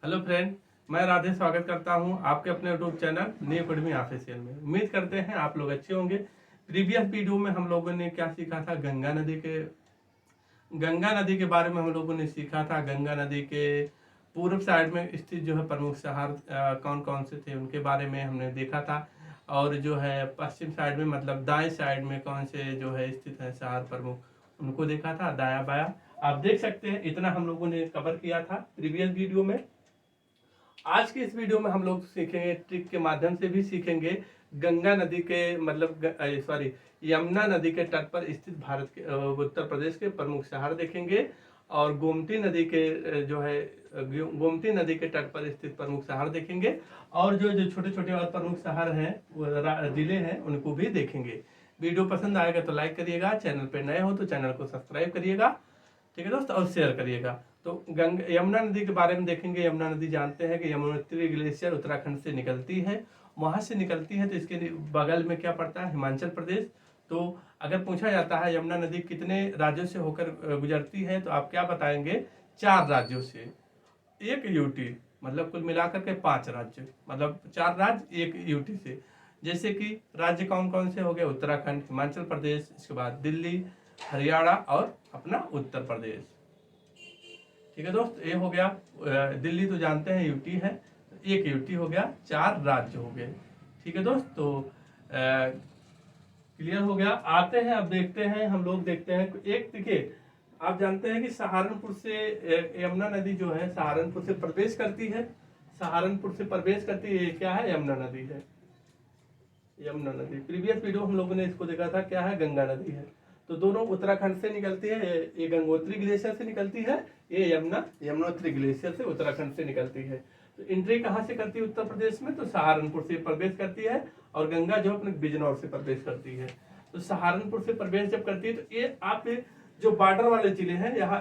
Hello friend, मैं राधे स्वागत करता हूं आपके अपने YouTube channel new academy official में। उम्मीद करते हैं आप लोग अच्छे होंगे। प्रीवियस वीडियो में हम लोगों ने क्या सीखा था, गंगा नदी के बारे में हम लोगों ने सीखा था। गंगा नदी के पूर्व साइड में स्थित जो है प्रमुख शहर कौन कौन से थे उनके बारे में हमने देखा था। और जो है पश्चिम साइड में मतलब दाएं साइड में कौन से जो है स्थित है शहर प्रमुख उनको देखा था, दाया बाया। आप देख सकते हैं इतना हम लोगों ने कवर किया था प्रीवियस वीडियो में। आज के इस वीडियो में हम लोग सीखेंगे, ट्रिक के माध्यम से भी सीखेंगे गंगा नदी के मतलब यमुना नदी के तट पर स्थित भारत के उत्तर प्रदेश के प्रमुख शहर देखेंगे। और गोमती नदी के जो है गोमती नदी के तट पर स्थित प्रमुख शहर देखेंगे। और जो जो छोटे छोटे और प्रमुख शहर हैं, जिले हैं, उनको भी देखेंगे। वीडियो पसंद आएगा तो लाइक करिएगा, चैनल पर नए हो तो चैनल को सब्सक्राइब करिएगा, ठीक है दोस्त, और शेयर करिएगा। तो यमुना नदी के बारे में देखेंगे। यमुना नदी जानते हैं कि यमुनोत्री ग्लेशियर उत्तराखंड से निकलती है। वहां से निकलती है तो इसके बगल में क्या पड़ता है, हिमाचल प्रदेश। तो अगर पूछा जाता है यमुना नदी कितने राज्यों से होकर गुजरती है, तो आप क्या बताएंगे, 4 राज्यों से, 1 यूटी, मतलब कुल मिलाकर के 5 राज्य, मतलब 4 राज्य 1 यूटी से। जैसे कि राज्य कौन कौन से हो गए, उत्तराखंड, हिमाचल प्रदेश, इसके बाद दिल्ली, हरियाणा और अपना उत्तर प्रदेश। ठीक है दोस्त, ये हो गया। दिल्ली तो जानते हैं यूटी है, 1 यूटी हो गया, 4 राज्य हो गए। ठीक है दोस्त, तो क्लियर हो गया। आते हैं, अब देखते हैं, हम लोग देखते हैं। एक देखिए, आप जानते हैं कि सहारनपुर से यमुना नदी जो है सहारनपुर से प्रवेश करती है। सहारनपुर से प्रवेश करती है, ये क्या है, यमुना नदी है। यमुना नदी प्रीवियस वीडियो हम लोगों ने इसको देखा था, क्या है, गंगा नदी है। तो दोनों उत्तराखंड से निकलती है, ये गंगोत्री ग्लेशियर से निकलती है, ये यमुनोत्री ग्लेशियर से उत्तराखंड से निकलती है। तो एंट्री कहाँ से करती है उत्तर प्रदेश में, तो सहारनपुर से प्रवेश करती है। और गंगा जो अपने बिजनौर से प्रवेश करती है। तो सहारनपुर से प्रवेश जब करती है तो ये आप जो बॉर्डर वाले जिले हैं यहाँ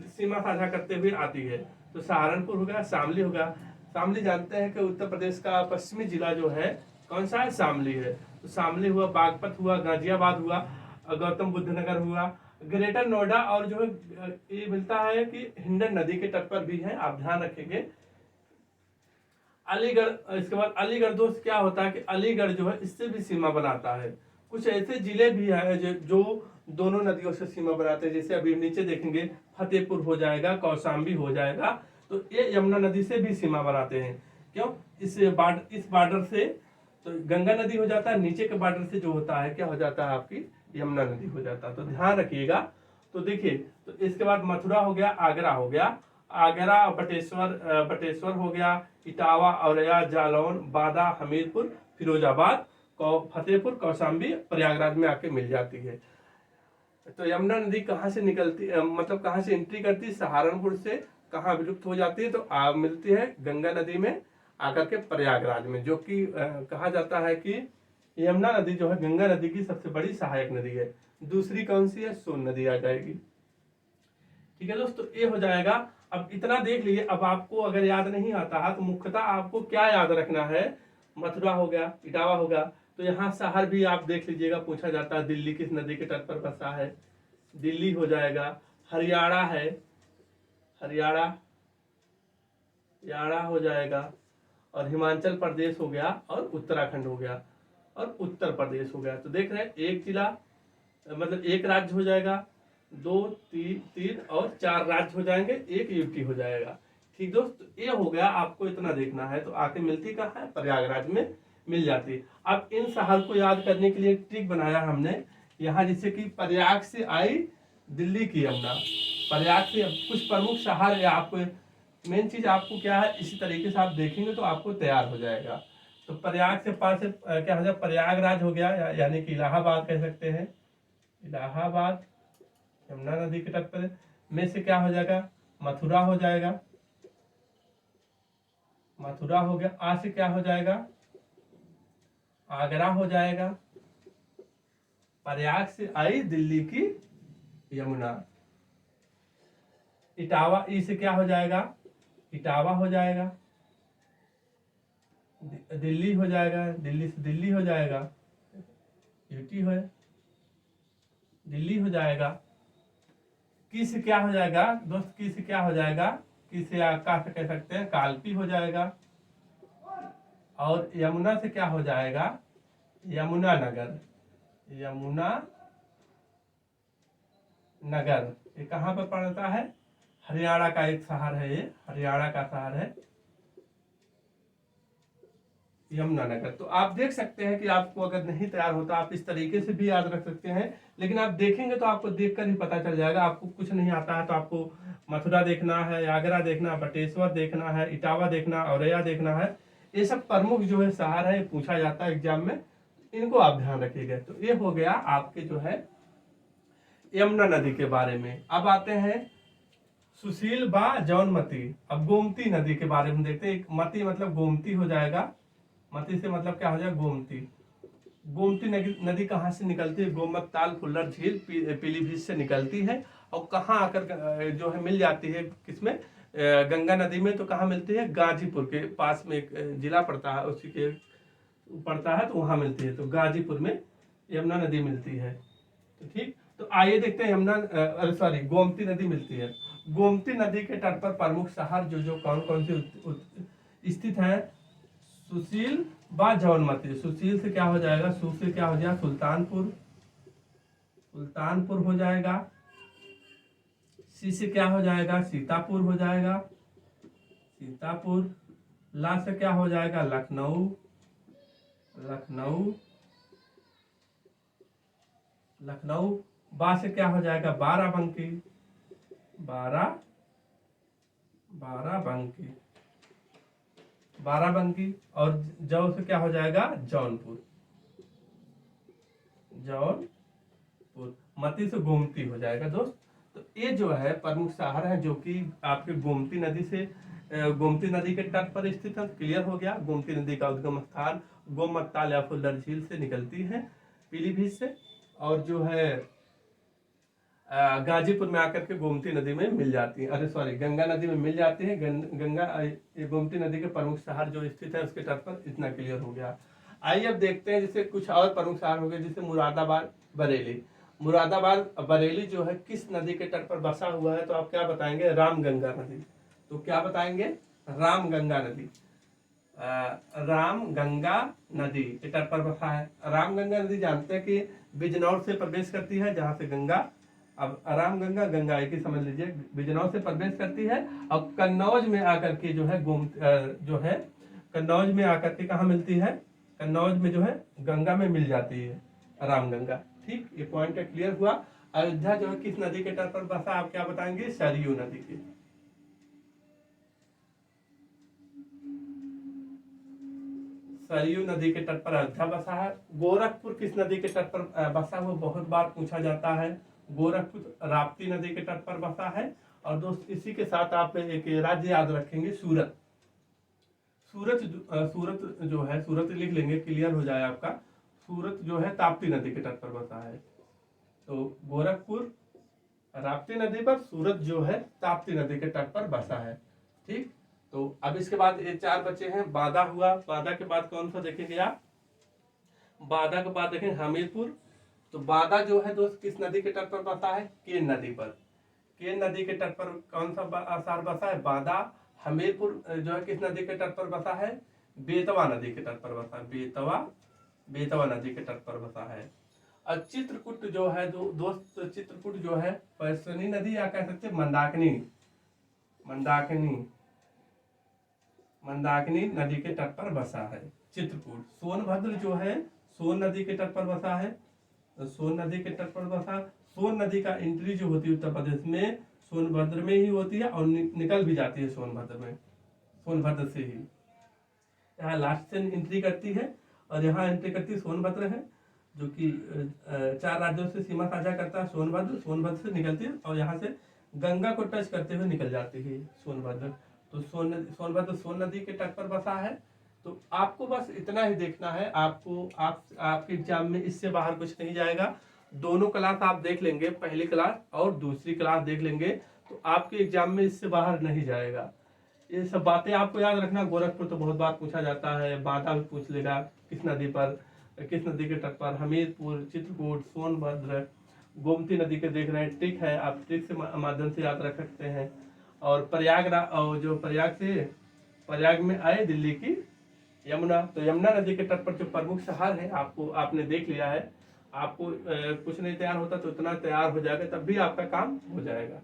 सीमा साझा करते हुए आती है। तो सहारनपुर हो गया, शामली हो गया। शामली जानते हैं कि उत्तर प्रदेश का पश्चिमी जिला जो है कौन सा है, शामली है। तो शामली हुआ, बागपत हुआ, गाजियाबाद हुआ, गौतम बुद्ध नगर हुआ, ग्रेटर नोएडा। और जो है ये मिलता है कि हिंडन नदी के तट पर भी है, आप ध्यान रखेंगे। अलीगढ़, इसके बाद अलीगढ़ दोस्त क्या होता है कि अलीगढ़ जो है इससे भी सीमा बनाता है। कुछ ऐसे जिले भी है जो दोनों नदियों से सीमा बनाते हैं। जैसे अभी नीचे देखेंगे, फतेहपुर हो जाएगा, कौशाम्बी हो जाएगा। तो ये यमुना नदी से भी सीमा बनाते हैं। क्यों, इस बॉर्डर से तो गंगा नदी हो जाता है, नीचे के बॉर्डर से जो होता है क्या हो जाता है, आपकी यमुना नदी हो जाता है। तो ध्यान रखिएगा। तो देखिए, तो इसके बाद मथुरा हो गया, आगरा हो गया। आगरा, बटेश्वर हो गया, इटावा, औरैया, जालौन, बादा, हमीरपुर, फिरोजाबाद, फतेहपुर, कौशाम्बी प्रयागराज में आके मिल जाती है। तो यमुना नदी कहाँ से निकलती मतलब कहाँ से एंट्री करती है, सहारनपुर से। कहाँ विलुप्त हो जाती है, तो मिलती है गंगा नदी में आकर के प्रयागराज में, जो कि कहा जाता है कि यमुना नदी जो है गंगा नदी की सबसे बड़ी सहायक नदी है। दूसरी कौन सी है, सोन नदी आ जाएगी। ठीक है दोस्तों, ये हो जाएगा। अब इतना देख लीजिए। अब आपको अगर याद नहीं आता है तो मुख्यतः आपको क्या याद रखना है, मथुरा हो गया, इटावा हो गया। तो यहाँ शहर भी आप देख लीजिएगा, पूछा जाता है दिल्ली किस नदी के तट पर बसा है, दिल्ली हो जाएगा। हरियाणा है, हरियाणा हरियाणा हो जाएगा। और हिमाचल प्रदेश हो गया, और उत्तराखंड हो गया, और उत्तर प्रदेश हो गया। तो देख रहे हैं, एक जिला मतलब 1 राज्य हो जाएगा, 2, 3 और 4 राज्य हो जाएंगे, 1 यूटी हो जाएगा। ठीक दोस्त, ये हो गया। आपको इतना देखना है। तो आके मिलती कहाँ है, प्रयागराज में मिल जाती। अब इन शहर को याद करने के लिए एक ट्रिक बनाया हमने यहाँ। जैसे कि प्रयाग से आई दिल्ली की यमुना, प्रयाग से कुछ प्रमुख शहर या आपको मेन चीज आपको क्या है, इसी तरीके से आप देखेंगे तो आपको तैयार हो जाएगा। तो प्रयाग से पास क्या हो जाए, प्रयागराज हो गया, यानी कि इलाहाबाद कह सकते हैं। इलाहाबाद यमुना नदी के तट पर में से क्या हो जाएगा, मथुरा हो जाएगा। मथुरा हो गया। आ से क्या हो जाएगा, आगरा हो जाएगा। प्रयाग से आई दिल्ली की यमुना। इटावा, ई से क्या हो जाएगा, इटावा हो जाएगा। दिल्ली हो जाएगा, दिल्ली से दिल्ली हो जाएगा, यूटी है, दिल्ली हो जाएगा। की से क्या हो जाएगा दोस्त, की से क्या हो जाएगा, किसे आकाश कह सकते हैं, कालपी हो जाएगा। और यमुना से क्या हो जाएगा, यमुना नगर। यमुना नगर ये कहाँ पर पड़ता है, हरियाणा का एक शहर है, ये हरियाणा का शहर है यमुनानगर। तो आप देख सकते हैं कि आपको अगर नहीं तैयार होता आप इस तरीके से भी याद रख सकते हैं, लेकिन आप देखेंगे तो आपको देखकर ही पता चल जाएगा। आपको कुछ नहीं आता है तो आपको मथुरा देखना है, आगरा देखना, बटेश्वर देखना है, इटावा देखना, औरैया देखना है। ये सब प्रमुख जो है शहर है, पूछा जाता है एग्जाम में, इनको आप ध्यान रखिएगा। तो ये हो गया आपके जो है यमुना नदी के बारे में। अब आते हैं सुशील बा जौनमती। अब गोमती नदी के बारे में देखते हैं। एक मती मतलब गोमती हो जाएगा, मती से मतलब क्या हो जाएगा, गोमती। गोमती नदी कहाँ से निकलती है, गोमत ताल फुल्लर झील पीलीभीत से निकलती है। और कहाँ आकर जो है मिल जाती है, किसमें, गंगा नदी में। तो कहाँ मिलती है, गाजीपुर के पास में एक जिला पड़ता है, उसी के पड़ता है, तो वहां मिलती है। तो गाजीपुर में यमुना नदी मिलती है। तो ठीक, तो आइए देखते हैं यमुना गोमती नदी मिलती है। गोमती नदी के तट पर प्रमुख शहर जो कौन कौन से स्थित है, सुशील व जौनमती। सुशील से क्या हो जाएगा, सु से क्या हो जाएगा, सुल्तानपुर, सुल्तानपुर हो जाएगा। सी से क्या हो जाएगा, सीतापुर हो जाएगा, सीतापुर। ला से क्या हो जाएगा, लखनऊ, लखनऊ, लखनऊ। बा से क्या हो जाएगा, बाराबंकी, बाराबंकी, बाराबंकी। और जौ से क्या हो जाएगा, जौनपुर, जौनपुर। मती से गोमती हो जाएगा दोस्त। तो ये जो है प्रमुख शहर है जो कि आपके गोमती नदी से गोमती नदी के तट पर स्थित है। क्लियर हो गया। गोमती नदी का उद्गम स्थान गोमत ताल या फुल्लर झील से निकलती है पीलीभीत से, और जो है गाजीपुर में आकर के गोमती नदी में मिल जाती है, अरे सॉरी गंगा नदी में मिल जाती है। गंगा गोमती नदी के प्रमुख शहर जो स्थित है उसके तट पर। इतना क्लियर हो गया। आइए अब देखते हैं जैसे कुछ और प्रमुख शहर हो गए, जैसे मुरादाबाद, बरेली। मुरादाबाद बरेली जो है किस नदी के तट पर बसा हुआ है, तो आप क्या बताएंगे, रामगंगा नदी। तो क्या बताएंगे, रामगंगा नदी। रामगंगा नदी के तट पर बसा है। रामगंगा नदी जानते हैं कि बिजनौर से प्रवेश करती है, जहां से गंगा, अब रामगंगा गंगा एक ही समझ लीजिए, बिजनौर से प्रवेश करती है और कन्नौज में आकर के जो है जो है कन्नौज में आकर के कहाँ मिलती है, कन्नौज में जो है गंगा में मिल जाती है रामगंगा। ठीक, ये पॉइंट क्लियर हुआ। अयोध्या जो है किस नदी के तट पर बसा, आप क्या बताएंगे, सरयू नदी के। सरयू नदी के तट पर अयोध्या बसा है। गोरखपुर किस नदी के तट पर बसा हुआ, बहुत बार पूछा जाता है। गोरखपुर राप्ती नदी के तट पर बसा है। और दोस्त इसी के साथ आप एक राज्य याद रखेंगे, सूरत। सूरत जो है, सूरत लिख लेंगे, क्लियर हो जाए आपका। सूरत जो है ताप्ती नदी के तट पर बसा है। तो गोरखपुर राप्ती नदी पर, सूरत जो है ताप्ती नदी के तट पर बसा है। ठीक, तो अब इसके बाद ये चार बचे हैं। बादा हुआ, बादा के बाद कौन सा देखेंगे आप, बादा के बाद देखेंगे हमीरपुर। तो बादा जो है दोस्त किस नदी के तट पर बसा है, केन नदी पर। केन नदी के तट पर कौन सा शहर बसा है, बादा। हमीरपुर जो है किस नदी के तट पर बसा है, बेतवा नदी के तट पर बसा है, बेतवा नदी के तट पर बसा है। और चित्रकूट जो है दोस्त, चित्रकूट जो है पैसनी नदी या कह सकते मंदाकिनी, मंदाकिनी नदी के तट पर बसा है चित्रकूट। सोनभद्र जो है सोन नदी के तट पर बसा है, सोन नदी के तट पर बसा। सोन नदी का एंट्री जो होती है उत्तर प्रदेश में सोनभद्र में ही होती है और निकल भी जाती है सोनभद्र में, सोनभद्र से ही यहाँ लास्ट से एंट्री करती है। और यहाँ एंट्री करती है सोनभद्र है, जो कि 4 राज्यों से सीमा साझा करता है सोनभद्र। सोनभद्र से निकलती है और यहाँ से गंगा को टच करते हुए निकल जाती है सोनभद्र। तो सोनभद्र सोन नदी के तट पर बसा है। तो आपको बस इतना ही देखना है, आपको आपके एग्जाम में इससे बाहर कुछ नहीं जाएगा। दोनों क्लास आप देख लेंगे, पहली क्लास और दूसरी क्लास देख लेंगे, तो आपके एग्जाम में इससे बाहर नहीं जाएगा। ये सब बातें आपको याद रखना। गोरखपुर तो बहुत बार पूछा जाता है, बादा भी पूछ लेगा किस नदी पर, किस नदी के तट पर, हमीरपुर, चित्रकूट, सोनभद्र, गोमती नदी के देख रहे हैं। ट्रिक है, आप ट्रिक से माध्यम से याद रख सकते हैं। और और जो प्रयाग में आए दिल्ली की यमुना, तो यमुना नदी के तट पर जो प्रमुख शहर है आपको आपने देख लिया है। आपको कुछ नहीं तैयार होता तो इतना तैयार हो जाएगा, तब भी आपका काम हो जाएगा।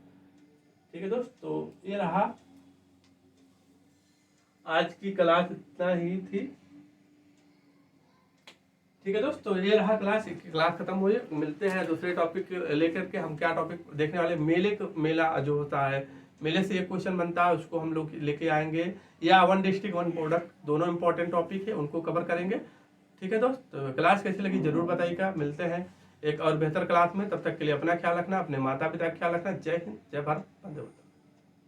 ठीक है दोस्त, तो ये रहा आज की क्लास, इतना ही थी। ठीक है दोस्त, तो ये रहा क्लास खत्म हुई। मिलते हैं दूसरे टॉपिक लेकर के। हम क्या टॉपिक देखने वाले, मेला जो होता है, मेले से एक क्वेश्चन बनता है, उसको हम लोग लेके आएंगे, या वन डिस्ट्रिक्ट वन प्रोडक्ट, दोनों इंपॉर्टेंट टॉपिक है, उनको कवर करेंगे। ठीक है दोस्त, तो क्लास कैसी लगी जरूर बताइएगा। मिलते हैं एक और बेहतर क्लास में, तब तक के लिए अपना ख्याल रखना, अपने माता पिता का ख्याल रखना। जय हिंद, जय भारत, वंदे मातरम।